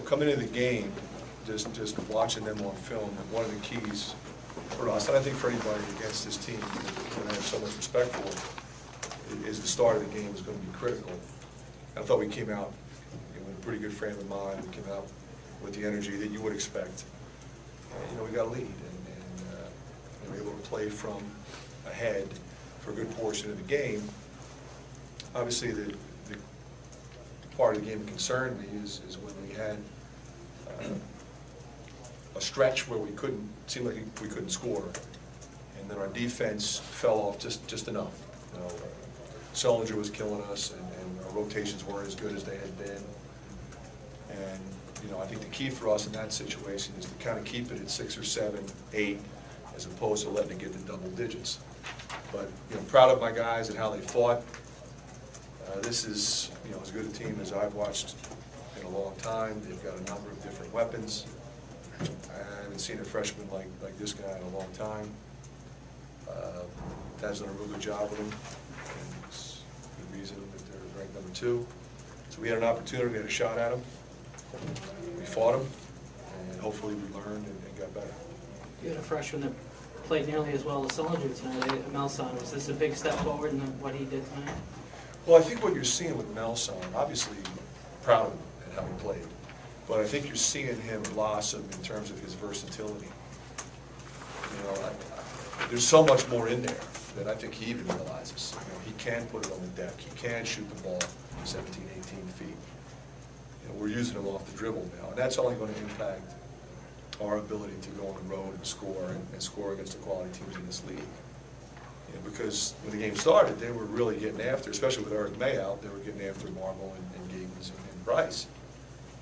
coming into the game, just watching them on film, one of the keys for us, and I think for anybody against this team that I have so much respect for, is the start of the game is going to be critical. I thought we came out with a pretty good frame of mind. We came out with the energy that you would expect. We got a lead, and we were able to play from ahead for a good portion of the game. Obviously, the part of the game that concerned me is when we had a stretch where seemed like we couldn't score, and then our defense fell off just enough. Sullinger was killing us, and our rotations weren't as good as they had been. And I think the key for us in that situation is to kind of keep it at 6 or 7, 8, as opposed to letting it get to double digits. But proud of my guys and how they fought. This is as good a team as I've watched in a long time. They've got a number of different weapons. I haven't seen a freshman like this guy in a long time. Tad's done a real good job with him, and it's a good reason that they're ranked number 2. So we had an opportunity, we had a shot at him. We fought him, and hopefully we learned and got better. You had a freshman that played nearly as well as Sullinger tonight, Melson. Was this a big step forward in what he did tonight? Well, I think what you're seeing with Melson, obviously proud of him and how he played, but I think you're seeing him blossom in terms of his versatility. There's so much more in there that I think he even realizes. He can put it on the deck. He can shoot the ball 17, 18 feet. We're using him off the dribble now, and that's only going to impact our ability to go on the road and score against the quality teams in this league. Because when the game started, they were really getting after, especially with Eric May out, they were getting after Marble and Gagans and Bryce.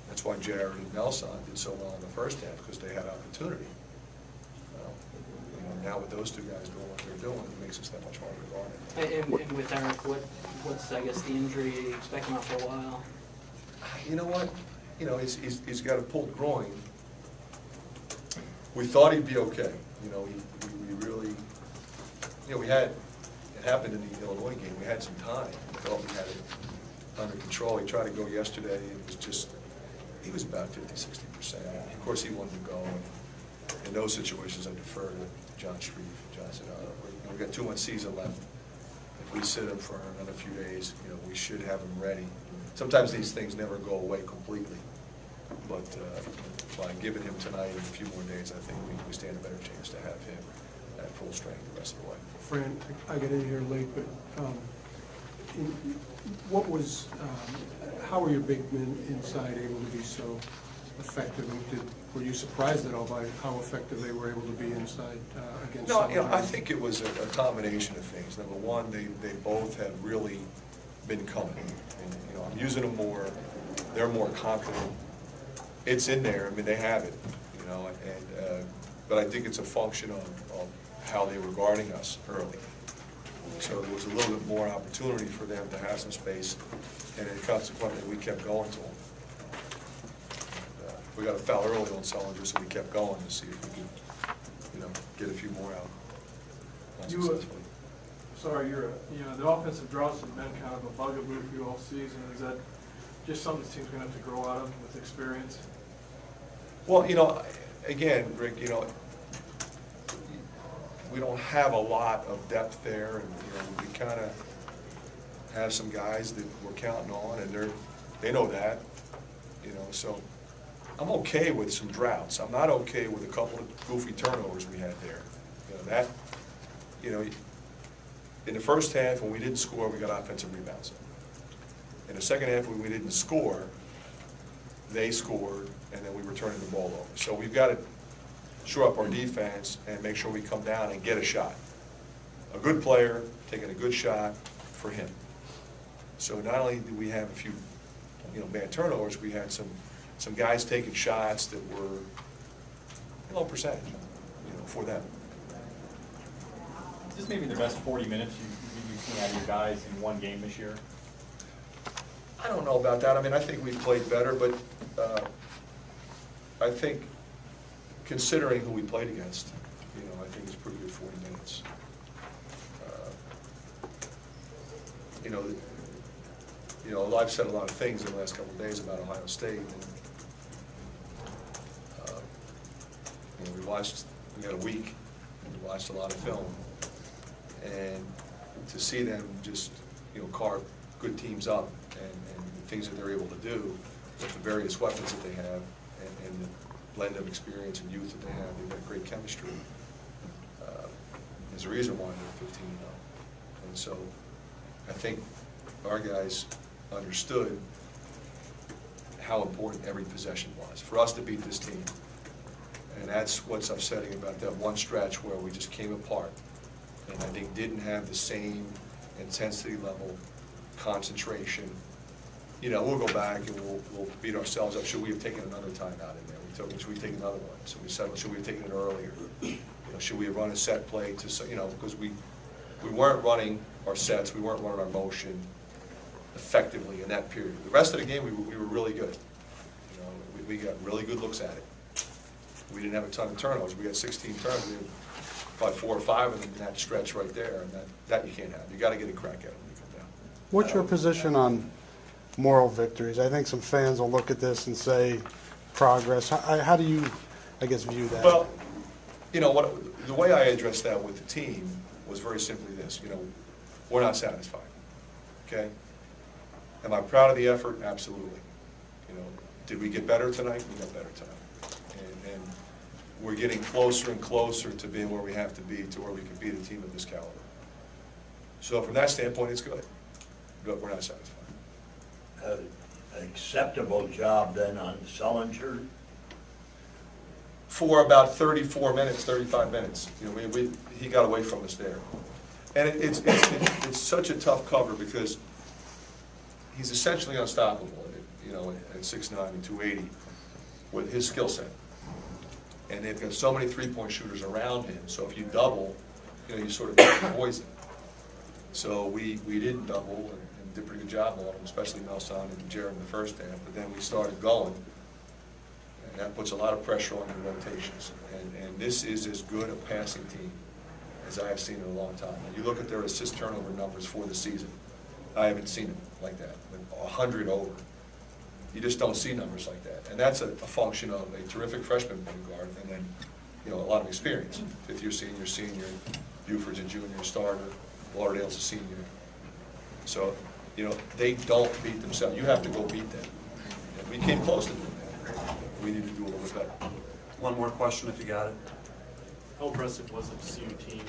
That's why Jared and Melson did so well in the first half, because they had opportunity. Now with those two guys doing what they're doing, it makes us that much harder to guard. And with Eric, what's I guess the injury? You expect him out for a while? You know what? He's got a pulled groin. We thought he'd be okay. We really, we had, it happened in the Illinois game, we had some time. We thought we had it under control. He tried to go yesterday, and it was just, he was about 50–60%. Of course, he wanted to go. And in those situations, I defer to John Shreve. John said, we've got 2 months season left. If we sit him for another few days, we should have him ready. Sometimes these things never go away completely, but by giving him tonight and a few more days, I think we stand a better chance to have him at full strength the rest of the way. Fran, I got in here late, but how were your big men inside able to be so effective? Were you surprised at all by how effective they were able to be inside against? No, I think it was a combination of things. Number one, they both have really been coming. And, I'm using them more. They're more confident. It's in there. I mean, they have it. But I think it's a function of how they were guarding us early. So there was a little bit more opportunity for them to have some space, and then consequently we kept going to them. We got a foul early on Sullinger, so we kept going to see if we could, get a few more out unsuccessfully. The offensive draws have been kind of a bugaboo for you all season. Is that just something the team's going to have to grow out of with experience? Well, again, Rick, we don't have a lot of depth there, and we kind of have some guys that we're counting on, and they know that, so I'm okay with some droughts. I'm not okay with a couple of goofy turnovers we had there. In the first half when we didn't score, we got offensive rebounds. In the second half when we didn't score, they scored, and then we were turning the ball over. So we've got to shore up our defense and make sure we come down and get a shot. A good player taking a good shot for him. So not only did we have a few, bad turnovers, we had some guys taking shots that were low percentage, for them. Is this maybe the best 40 minutes you've seen out of your guys in one game this year? I don't know about that. I mean, I think we've played better, but I think considering who we played against, I think it's pretty good 40 minutes. I've said a lot of things in the last couple of days about Ohio State, and You know, we had a week, and we watched a lot of film, and to see them just, you know, carve good teams up and the things that they're able to do with the various weapons that they have and the blend of experience and youth that they have, they've got great chemistry. There's a reason why they're 15-0. And so I think our guys understood how important every possession was for us to beat this team. And that's what's upsetting about that one stretch where we just came apart and I think didn't have the same intensity level, concentration. You know, we'll go back and we'll beat ourselves up. Should we have taken another timeout in there? Should we take another one? So we said, well, should we have taken it earlier? You know, should we have run a set play to, you know, because we weren't running our sets, we weren't running our motion effectively in that period. The rest of the game, we were really good. You know, we got really good looks at it. We didn't have a ton of turnovers. We got 16 turnovers. We had probably 4 or 5 of them in that stretch right there, and that you can't have. You got to get a crack at it when you come down. What's your position on moral victories? I think some fans will look at this and say progress. How do you, I guess, view that? Well, you know, the way I addressed that with the team was very simply this. You know, we're not satisfied. Okay? Am I proud of the effort? Absolutely. You know, did we get better tonight? We got better tonight. And we're getting closer and closer to being where we have to be, to where we can beat a team of this caliber. So from that standpoint, it's good. But we're not satisfied. Acceptable job then on Sullinger? For about 34 minutes, 35 minutes. You know, he got away from us there. And it's such a tough cover because he's essentially unstoppable, you know, at 6'9" and 280 with his skill set. And they've got so many three-point shooters around him, so if you double, you know, you sort of poison. So we didn't double and did a pretty good job on him, especially Melson and Jared in the first half, but then we started going, and that puts a lot of pressure on your rotations. And this is as good a passing team as I have seen in a long time. When you look at their assist turnover numbers for the season, I haven't seen them like that, 100 over. You just don't see numbers like that. And that's a function of a terrific freshman point guard and then, you know, a lot of experience. Fifth-year senior, Buford's a junior starter, Lauderdale's a senior. So, you know, they don't beat themselves. You have to go beat them. And we came close to doing that. We need to do a little bit better. One more question if you got it. How impressive was it to see your team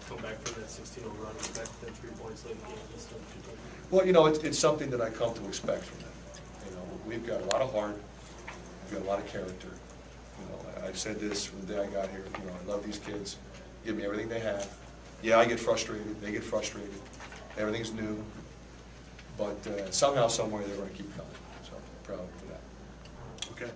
come back from that 16-0 run and get back to 3 points late in the game? Well, you know, it's something that I come to expect from them. You know, we've got a lot of heart, we've got a lot of character. You know, I've said this from the day I got here. You know, I love these kids. Give me everything they have. Yeah, I get frustrated. They get frustrated. Everything's new, but somehow, somewhere, they're going to keep coming. So I'm proud of them for that. Okay.